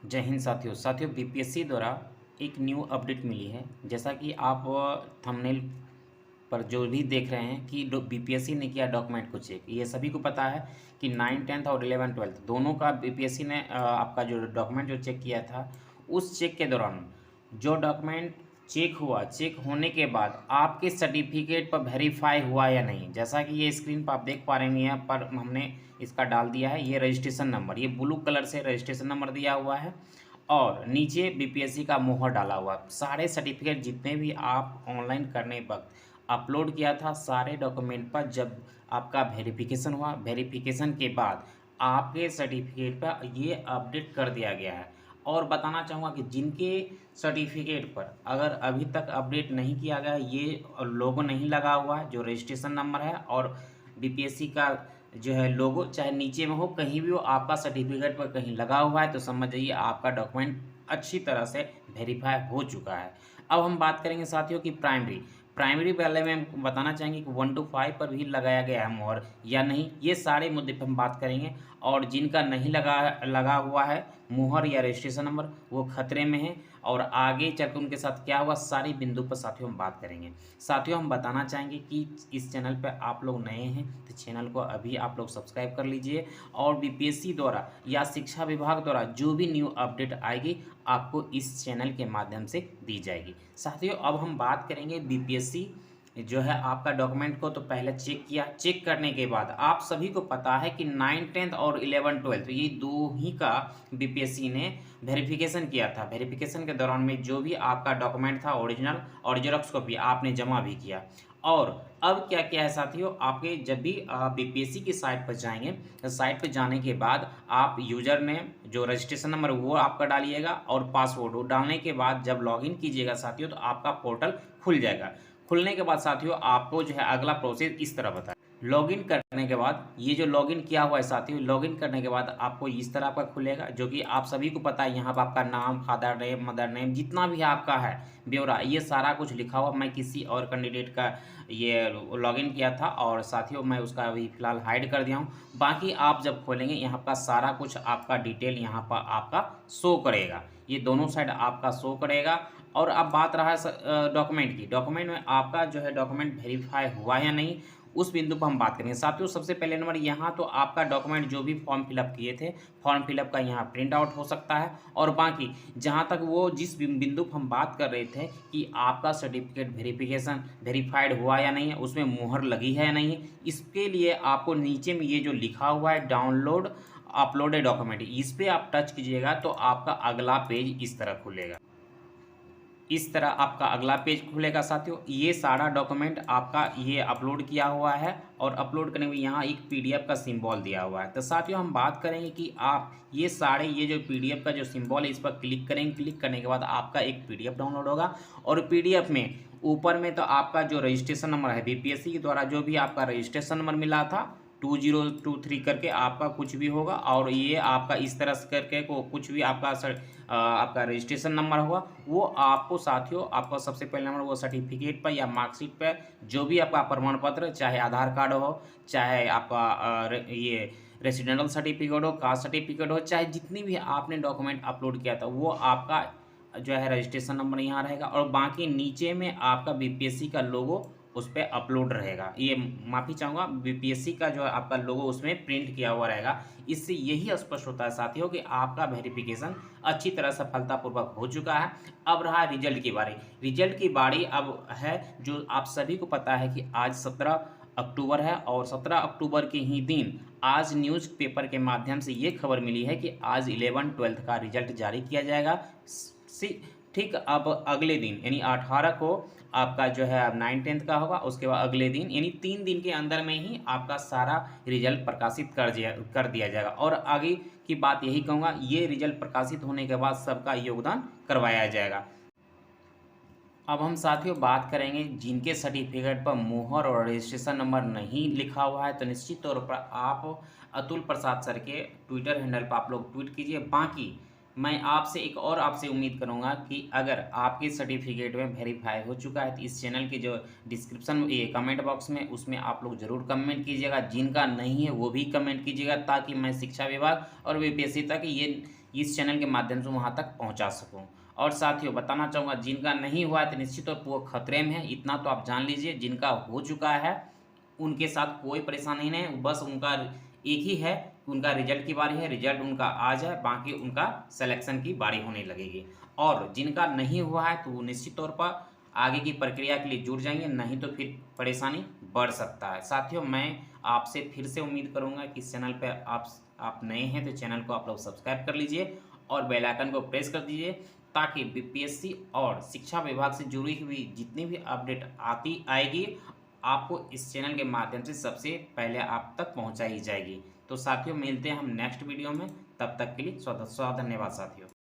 जय हिंद साथियों बीपीएससी द्वारा एक न्यू अपडेट मिली है। जैसा कि आप थंबनेल पर जो भी देख रहे हैं कि बीपीएससी ने किया डॉक्यूमेंट को चेक। ये सभी को पता है कि 9th 10th और 11th 12th दोनों का बीपीएससी ने आपका जो डॉक्यूमेंट जो चेक किया था, उस चेक के दौरान जो डॉक्यूमेंट चेक हुआ, चेक होने के बाद आपके सर्टिफिकेट पर वेरीफाई हुआ या नहीं। जैसा कि ये स्क्रीन पर आप देख पा रहे हैं, यहाँ पर हमने इसका डाल दिया है ये रजिस्ट्रेशन नंबर, ये ब्लू कलर से रजिस्ट्रेशन नंबर दिया हुआ है और नीचे बीपीएससी का मोहर डाला हुआ है। सारे सर्टिफिकेट जितने भी आप ऑनलाइन करने वक्त अपलोड किया था, सारे डॉक्यूमेंट पर जब आपका वेरिफिकेशन हुआ, वेरिफिकेशन के बाद आपके सर्टिफिकेट पर ये अपडेट कर दिया गया है। और बताना चाहूँगा कि जिनके सर्टिफिकेट पर अगर अभी तक अपडेट नहीं किया गया, ये लोगो नहीं लगा हुआ है जो रजिस्ट्रेशन नंबर है और बीपीएससी का जो है लोगो चाहे नीचे में हो, कहीं भी हो, आपका सर्टिफिकेट पर कहीं लगा हुआ है तो समझ जाइए आपका डॉक्यूमेंट अच्छी तरह से वेरीफाई हो चुका है। अब हम बात करेंगे साथियों की प्राइमरी वाले में हम बताना चाहेंगे कि 1 to 5 पर भी लगाया गया है मोहर या नहीं, ये सारे मुद्दे पर हम बात करेंगे। और जिनका नहीं लगा हुआ है मोहर या रजिस्ट्रेशन नंबर, वो खतरे में है और आगे चलकर उनके साथ क्या हुआ, सारी बिंदु पर साथियों हम बात करेंगे। साथियों हम बताना चाहेंगे कि इस चैनल पर आप लोग नए हैं तो चैनल को अभी आप लोग सब्सक्राइब कर लीजिए और बीपीएससी द्वारा या शिक्षा विभाग द्वारा जो भी न्यू अपडेट आएगी आपको इस चैनल के माध्यम से दी जाएगी। साथियों अब हम बात करेंगे बीपीएससी जो है आपका डॉक्यूमेंट को तो पहले चेक किया, चेक करने के बाद आप सभी को पता है कि 9th 10th और 11th 12th ये दो ही का बीपीएससी ने वेरिफिकेशन किया था। वेरिफिकेशन के दौरान में जो भी आपका डॉक्यूमेंट था ओरिजिनल और जेरॉक्स कॉपी आपने जमा भी किया। और अब क्या क्या है साथियों, आपके जब भी बीपीएससी की साइट पर जाएंगे तो साइट पर जाने के बाद आप यूजर नेम जो रजिस्ट्रेशन नंबर वो आपका डालिएगा और पासवर्ड डालने के बाद जब लॉगिन कीजिएगा साथियों तो आपका पोर्टल खुल जाएगा। खुलने के बाद साथियों आपको जो है अगला प्रोसेस इस तरह बताया। लॉगिन करने के बाद ये जो लॉगिन किया हुआ है साथियों, लॉगिन करने के बाद आपको इस तरह आपका खुलेगा, जो कि आप सभी को पता है। यहाँ पर आपका नाम, फादर नेम, मदर नेम, जितना भी आपका है ब्यौरा, ये सारा कुछ लिखा हुआ। मैं किसी और कैंडिडेट का ये लॉगिन किया था और साथियों मैं उसका अभी फिलहाल हाइड कर दिया हूँ। बाकी आप जब खोलेंगे यहाँ पर सारा कुछ आपका डिटेल यहाँ पर आपका शो करेगा, ये दोनों साइड आपका शो करेगा। और अब बात रहा है डॉक्यूमेंट की, डॉक्यूमेंट में आपका जो है डॉक्यूमेंट वेरीफाई हुआ या नहीं, उस बिंदु पर हम बात करेंगे। साथियों सबसे पहले नंबर यहाँ तो आपका डॉक्यूमेंट जो भी फॉर्म फिलअप किए थे, फॉर्म फिलअप का यहाँ प्रिंट आउट हो सकता है। और बाकी जहाँ तक वो जिस बिंदु पर हम बात कर रहे थे कि आपका सर्टिफिकेट वेरिफिकेशन वेरीफाइड हुआ या नहीं है, उसमें मुहर लगी है या नहीं है, इसके लिए आपको नीचे में ये जो लिखा हुआ है डाउनलोड अपलोडेड डॉक्यूमेंट, इस पर आप टच कीजिएगा तो आपका अगला पेज इस तरह खुलेगा। इस तरह आपका अगला पेज खुलेगा साथियों। ये सारा डॉक्यूमेंट आपका ये अपलोड किया हुआ है और अपलोड करने में यहाँ एक पीडीएफ का सिंबल दिया हुआ है। तो साथियों हम बात करेंगे कि आप ये सारे ये जो पीडीएफ का जो सिंबल है इस पर क्लिक करेंगे। क्लिक करने के बाद आपका एक पीडीएफ डाउनलोड होगा और पीडीएफ में ऊपर में तो आपका जो रजिस्ट्रेशन नंबर है बीपीएससी के द्वारा जो भी आपका रजिस्ट्रेशन नंबर मिला था 2023 करके आपका कुछ भी होगा और ये आपका इस तरह से करके को कुछ भी आपका आपका रजिस्ट्रेशन नंबर होगा, वो आपको साथियों आपका सबसे पहले नंबर वो सर्टिफिकेट पर या मार्कशीट पर जो भी आपका प्रमाण पत्र, चाहे आधार कार्ड हो, चाहे आपका ये रेसिडेंशियल सर्टिफिकेट हो, कास्ट सर्टिफिकेट हो, चाहे जितनी भी आपने डॉक्यूमेंट अपलोड किया था वो आपका जो है रजिस्ट्रेशन नंबर यहाँ रहेगा। और बाकी नीचे में आपका बीपीएससी का लोगो उस पर अपलोड रहेगा। ये माफ़ी चाहूँगा, बीपीएससी का जो है आपका लोगो उसमें प्रिंट किया हुआ रहेगा। इससे यही स्पष्ट होता है साथियों कि आपका वेरिफिकेशन अच्छी तरह सफलतापूर्वक हो चुका है। अब रहा रिजल्ट की बारी। रिजल्ट की बारी अब है जो आप सभी को पता है कि आज 17 अक्टूबर है और 17 अक्टूबर के ही दिन आज न्यूज़पेपर के माध्यम से ये खबर मिली है कि आज 11th 12th का रिजल्ट जारी किया जाएगा। ठीक अब अगले दिन यानी 18 को आपका जो है अब 9th 10th का होगा, उसके बाद अगले दिन यानी 3 दिन के अंदर में ही आपका सारा रिजल्ट प्रकाशित कर दिया जाएगा। और आगे की बात यही कहूँगा, ये रिजल्ट प्रकाशित होने के बाद सबका योगदान करवाया जाएगा। अब हम साथियों बात करेंगे जिनके सर्टिफिकेट पर मुहर और रजिस्ट्रेशन नंबर नहीं लिखा हुआ है, तो निश्चित तौर पर आप अतुल प्रसाद सर के ट्विटर हैंडल पर आप लोग ट्वीट कीजिए। बाकी मैं आपसे एक और आपसे उम्मीद करूँगा कि अगर आपके सर्टिफिकेट में वेरीफाई हो चुका है तो इस चैनल के जो डिस्क्रिप्शन ये कमेंट बॉक्स में उसमें आप लोग ज़रूर कमेंट कीजिएगा। जिनका नहीं है वो भी कमेंट कीजिएगा ताकि मैं शिक्षा विभाग और बीपीएससी तक ये इस चैनल के माध्यम से वहाँ तक पहुँचा सकूँ। और साथियों बताना चाहूँगा जिनका नहीं हुआ है तो निश्चित तौर पर वो खतरे में है, इतना तो आप जान लीजिए। जिनका हो चुका है उनके साथ कोई परेशानी नहीं है, बस उनका एक ही है कि उनका रिजल्ट की बारी है, रिजल्ट उनका आ जाए, बाकी उनका सिलेक्शन की बारी होने लगेगी। और जिनका नहीं हुआ है तो वो निश्चित तौर पर आगे की प्रक्रिया के लिए जुड़ जाएंगे, नहीं तो फिर परेशानी बढ़ सकता है। साथियों मैं आपसे फिर से उम्मीद करूंगा कि इस चैनल पर आप नए हैं तो चैनल को आप लोग सब्सक्राइब कर लीजिए और बेल आइकन को प्रेस कर दीजिए ताकि बीपीएससी और शिक्षा विभाग से जुड़ी हुई जितनी भी अपडेट आती आएगी आपको इस चैनल के माध्यम से सबसे पहले आप तक पहुंचाई जाएगी। तो साथियों मिलते हैं हम नेक्स्ट वीडियो में, तब तक के लिए धन्यवाद साथियों।